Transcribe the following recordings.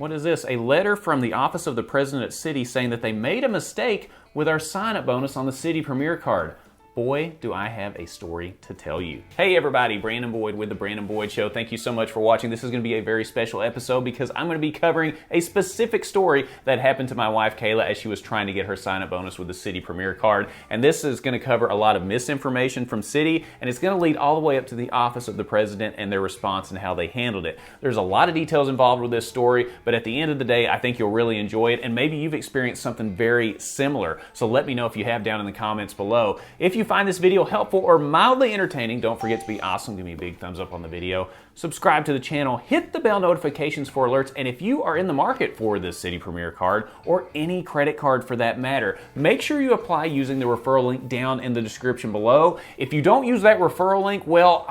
What is this? A letter from the office of the president at Citi saying that they made a mistake with our sign-up bonus on the Citi Premier card. Boy, do I have a story to tell you. Hey everybody, Brandon Boyd with The Brandon Boyd Show. Thank you so much for watching. This is going to be a very special episode because I'm going to be covering a specific story that happened to my wife Kayla as she was trying to get her sign-up bonus with the Citi Premier card. And this is going to cover a lot of misinformation from Citi, and it's going to lead all the way up to the office of the president and their response and how they handled it. There's a lot of details involved with this story, but at the end of the day, I think you'll really enjoy it, and maybe you've experienced something very similar. So let me know if you have down in the comments below. If you find this video helpful or mildly entertaining, don't forget to be awesome. Give me a big thumbs up on the video. Subscribe to the channel, hit the bell notifications for alerts, and if you are in the market for this Citi Premier card or any credit card for that matter, make sure you apply using the referral link down in the description below. If you don't use that referral link, well,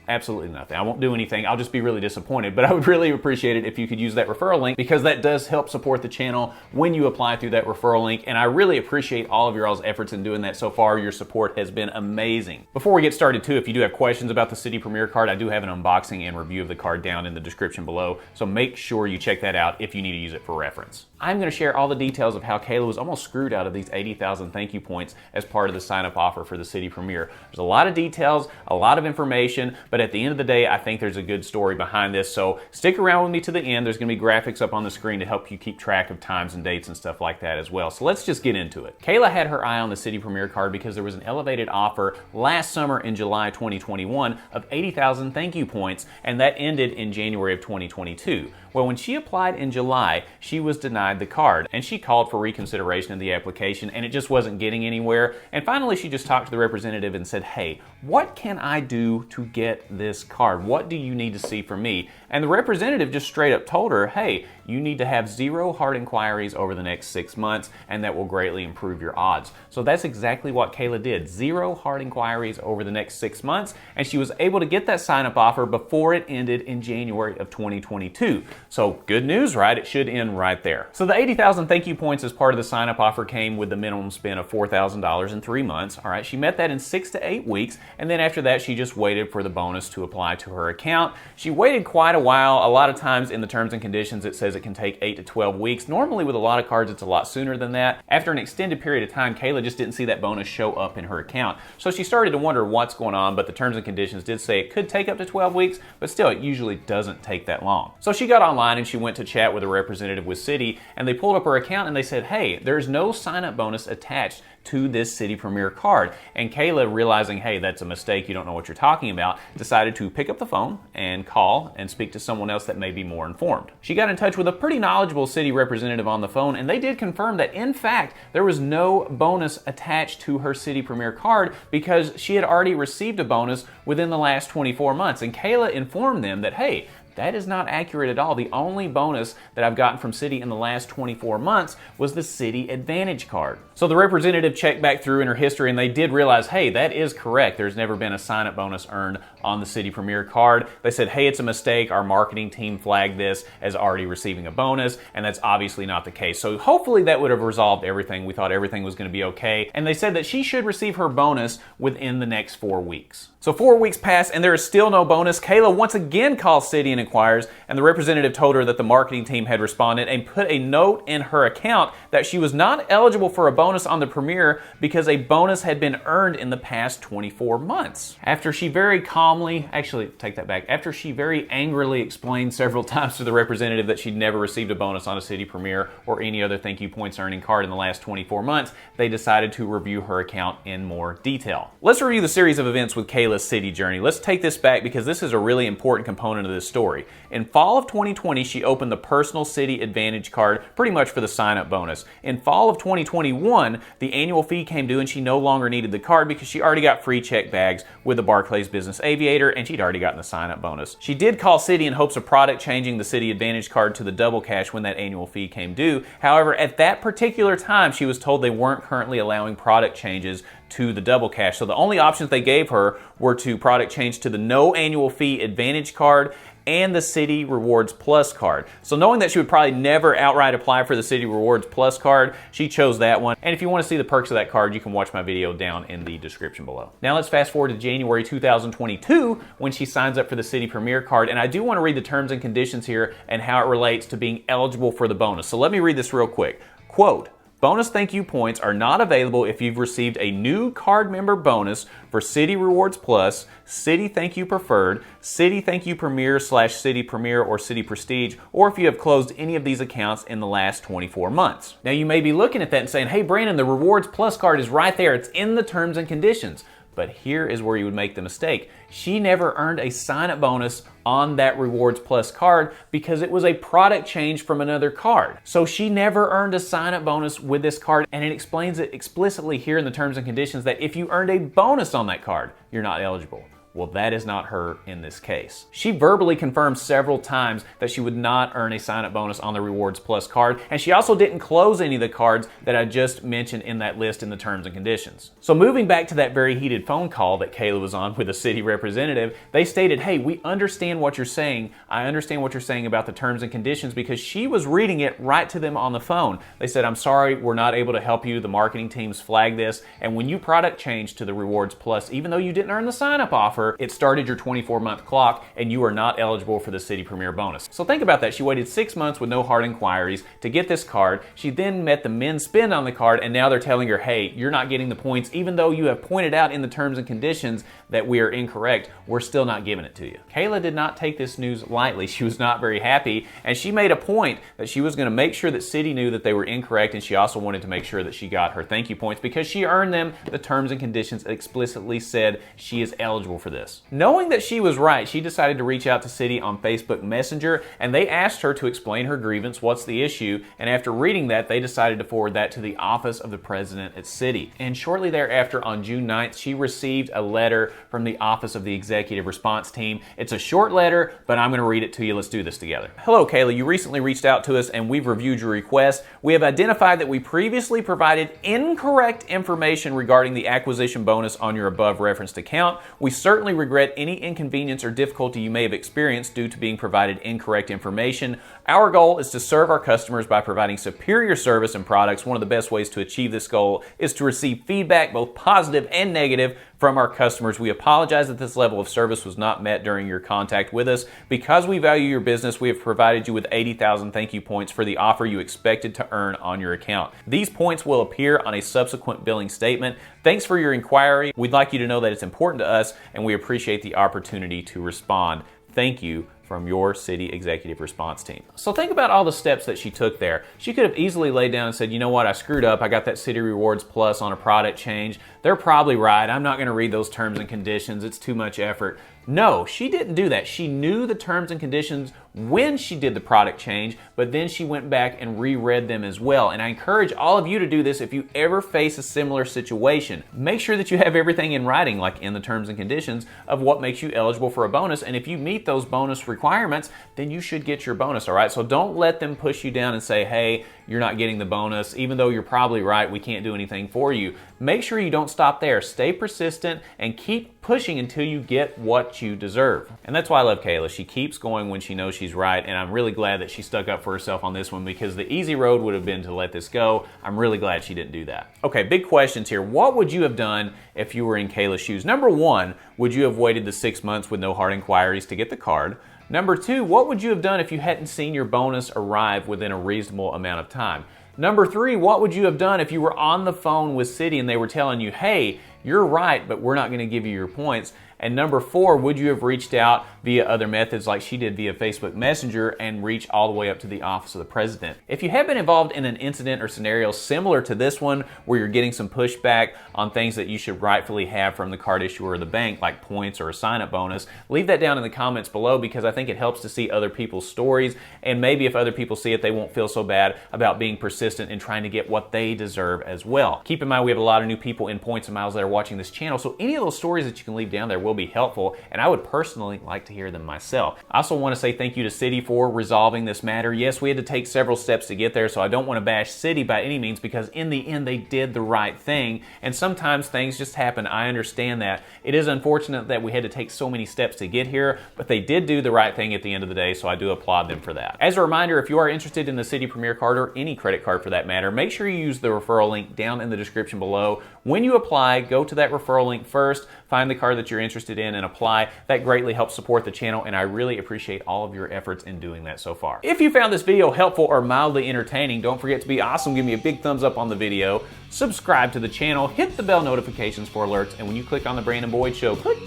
absolutely nothing. I won't do anything. I'll just be really disappointed, but I would really appreciate it if you could use that referral link because that does help support the channel when you apply through that referral link, and I really appreciate all of your all's efforts in doing that so far. Your support has been amazing. Before we get started too, if you do have questions about the Citi Premier card, I do have an unboxing and review of the card down in the description below, so make sure you check that out if you need to use it for reference. I'm going to share all the details of how Kayla was almost screwed out of these 80,000 thank you points as part of the sign-up offer for the Citi Premier. There's a lot of details, a lot of information, but at the end of the day, I think there's a good story behind this, so stick around with me to the end. There's going to be graphics up on the screen to help you keep track of times and dates and stuff like that as well. So let's just get into it. Kayla had her eye on the Citi Premier card because there was an elevated offer last summer in July 2021 of 80,000 thank you points, and that ended in January of 2022. Well, when she applied in July, she was denied the card, and she called for reconsideration of the application, and it just wasn't getting anywhere. And finally, she just talked to the representative and said, hey, what can I do to get this card? What do you need to see from me? And the representative just straight up told her, hey, you need to have 0 hard inquiries over the next 6 months, and that will greatly improve your odds. So that's exactly what Kayla did. 0 hard inquiries over the next 6 months, and she was able to get that sign-up offer before it ended in January of 2022. So good news, right? It should end right there. So the 80,000 thank you points as part of the sign-up offer came with the minimum spend of $4,000 in 3 months. All right, she met that in 6 to 8 weeks, and then after that, she just waited for the bonus to apply to her account. She waited quite a while. A lot of times in the terms and conditions, it says it can take 8 to 12 weeks. Normally with a lot of cards, it's a lot sooner than that. After an extended period of time, Kayla just didn't see that bonus show up in her account. So she started to wonder what's going on, but the terms and conditions did say it could take up to 12 weeks, but still, it usually doesn't take that long. So she got online and she went to chat with a representative with Citi, and they pulled up her account and they said, hey, there's no sign-up bonus attached to this Citi Premier card. And Kayla, realizing, hey, that's a mistake, you don't know what you're talking about, decided to pick up the phone and call and speak to someone else that may be more informed. She got in touch with a pretty knowledgeable Citi representative on the phone, and they did confirm that, in fact, there was no bonus attached to her Citi Premier card because she had already received a bonus within the last 24 months. And Kayla informed them that, hey, that is not accurate at all. The only bonus that I've gotten from Citi in the last 24 months was the Citi Advantage card. So the representative checked back through in her history and they did realize, hey, that is correct. There's never been a sign-up bonus earned on the Citi Premier card. They said, hey, it's a mistake. Our marketing team flagged this as already receiving a bonus, and that's obviously not the case. So hopefully that would have resolved everything. We thought everything was going to be okay. And they said that she should receive her bonus within the next 4 weeks. So 4 weeks passed and there is still no bonus. Kayla once again calls Citi and inquires, and the representative told her that the marketing team had responded and put a note in her account that she was not eligible for a bonus on the Premier because a bonus had been earned in the past 24 months. After she very calmly, actually take that back, after she very angrily explained several times to the representative that she'd never received a bonus on a Citi Premier or any other thank you points earning card in the last 24 months, they decided to review her account in more detail. Let's review the series of events with Kayla's Citi journey. Let's take this back because this is a really important component of this story. In fall of 2020, she opened the personal Citi Advantage card pretty much for the sign-up bonus. In fall of 2021, the annual fee came due and she no longer needed the card because she already got free check bags with the Barclays Business Aviator and she'd already gotten the sign-up bonus. She did call Citi in hopes of product changing the Citi Advantage card to the double cash when that annual fee came due. However, at that particular time, she was told they weren't currently allowing product changes to the double cash. So the only options they gave her were to product change to the no annual fee Advantage card and the Citi Rewards Plus card. So knowing that she would probably never outright apply for the Citi Rewards Plus card, she chose that one. And if you want to see the perks of that card, you can watch my video down in the description below. Now let's fast forward to January 2022 when she signs up for the Citi Premier card. And I do want to read the terms and conditions here and how it relates to being eligible for the bonus. So let me read this real quick. Quote, bonus thank you points are not available if you've received a new card member bonus for Citi Rewards Plus, Citi Thank You Preferred, Citi Thank You Premier / Citi Premier or Citi Prestige, or if you have closed any of these accounts in the last 24 months. Now you may be looking at that and saying, hey Brandon, the Rewards Plus card is right there. It's in the terms and conditions. But here is where you would make the mistake. She never earned a sign-up bonus on that Rewards Plus card because it was a product change from another card. So she never earned a sign-up bonus with this card, and it explains it explicitly here in the terms and conditions that if you earned a bonus on that card, you're not eligible. Well, that is not her in this case. She verbally confirmed several times that she would not earn a sign-up bonus on the Rewards Plus card, and she also didn't close any of the cards that I just mentioned in that list in the terms and conditions. So moving back to that very heated phone call that Kayla was on with a Citi representative, they stated, hey, we understand what you're saying. I understand what you're saying about the terms and conditions, because she was reading it right to them on the phone. They said, I'm sorry, we're not able to help you. The marketing teams flagged this, and when you product changed to the Rewards Plus, even though you didn't earn the sign-up offer, it started your 24-month clock and you are not eligible for the Citi Premier bonus. So think about that. She waited 6 months with no hard inquiries to get this card. She then met the min spend on the card, and now they're telling her, hey, you're not getting the points even though you have pointed out in the terms and conditions that we are incorrect. We're still not giving it to you. Kayla did not take this news lightly. She was not very happy, and she made a point that she was going to make sure that Citi knew that they were incorrect, and she also wanted to make sure that she got her thank you points because she earned them. The terms and conditions explicitly said she is eligible for this. Knowing that she was right, she decided to reach out to Citi on Facebook Messenger, and they asked her to explain her grievance, what's the issue, and after reading that, they decided to forward that to the office of the president at Citi. And shortly thereafter, on June 9th, she received a letter from the office of the executive response team. It's a short letter, but I'm going to read it to you. Let's do this together. Hello, Kayla. You recently reached out to us, and we've reviewed your request. We have identified that we previously provided incorrect information regarding the acquisition bonus on your above referenced account. We certainly regret any inconvenience or difficulty you may have experienced due to being provided incorrect information. Our goal is to serve our customers by providing superior service and products. One of the best ways to achieve this goal is to receive feedback, both positive and negative, from our customers. We apologize that this level of service was not met during your contact with us. Because we value your business, we have provided you with 80,000 thank you points for the offer you expected to earn on your account. These points will appear on a subsequent billing statement. Thanks for your inquiry. We'd like you to know that it's important to us, and we appreciate the opportunity to respond. Thank you, from your Citi executive response team. So think about all the steps that she took there. She could have easily laid down and said, you know what, I screwed up. I got that Citi Rewards Plus on a product change. They're probably right. I'm not going to read those terms and conditions. It's too much effort. No, she didn't do that. She knew the terms and conditions when she did the product change, but then she went back and reread them as well. And I encourage all of you to do this if you ever face a similar situation. Make sure that you have everything in writing, like in the terms and conditions of what makes you eligible for a bonus. And if you meet those bonus requirements, then you should get your bonus, all right? So don't let them push you down and say, hey, you're not getting the bonus, even though you're probably right, we can't do anything for you. Make sure you don't stop there. Stay persistent and keep pushing until you get what you deserve. And that's why I love Kayla. She keeps going when she knows she's right, and I'm really glad that she stuck up for herself on this one, because the easy road would have been to let this go. I'm really glad she didn't do that. Okay, big questions here. What would you have done if you were in Kayla's shoes? Number one, would you have waited the 6 months with no hard inquiries to get the card? Number two, what would you have done if you hadn't seen your bonus arrive within a reasonable amount of time? Number three, what would you have done if you were on the phone with Citi and they were telling you, hey, you're right, but we're not going to give you your points? And number four, would you have reached out via other methods like she did via Facebook Messenger and reach all the way up to the office of the president? If you have been involved in an incident or scenario similar to this one, where you're getting some pushback on things that you should rightfully have from the card issuer or the bank, like points or a sign-up bonus, leave that down in the comments below, because I think it helps to see other people's stories, and maybe if other people see it, they won't feel so bad about being persistent and trying to get what they deserve as well. Keep in mind, we have a lot of new people in points and miles that are watching this channel, so any of those stories that you can leave down there will will be helpful, and I would personally like to hear them myself. I also want to say thank you to Citi for resolving this matter. Yes, we had to take several steps to get there, so I don't want to bash Citi by any means, because in the end they did the right thing, and sometimes things just happen. I understand that. It is unfortunate that we had to take so many steps to get here, but they did do the right thing at the end of the day, so I do applaud them for that. As a reminder, if you are interested in the Citi Premier card, or any credit card for that matter, make sure you use the referral link down in the description below. When you apply, go to that referral link first, find the card that you're interested in, and apply. That greatly helps support the channel, and I really appreciate all of your efforts in doing that so far. If you found this video helpful or mildly entertaining, don't forget to be awesome. Give me a big thumbs up on the video, subscribe to the channel, hit the bell notifications for alerts, and when you click on the Brandon Boyd Show, click,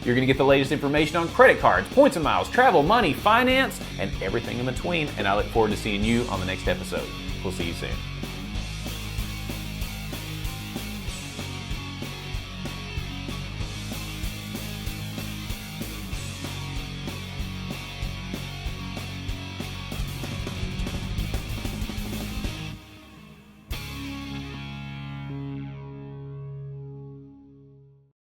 you're gonna get the latest information on credit cards, points and miles, travel, money, finance, and everything in between, and I look forward to seeing you on the next episode. We'll see you soon.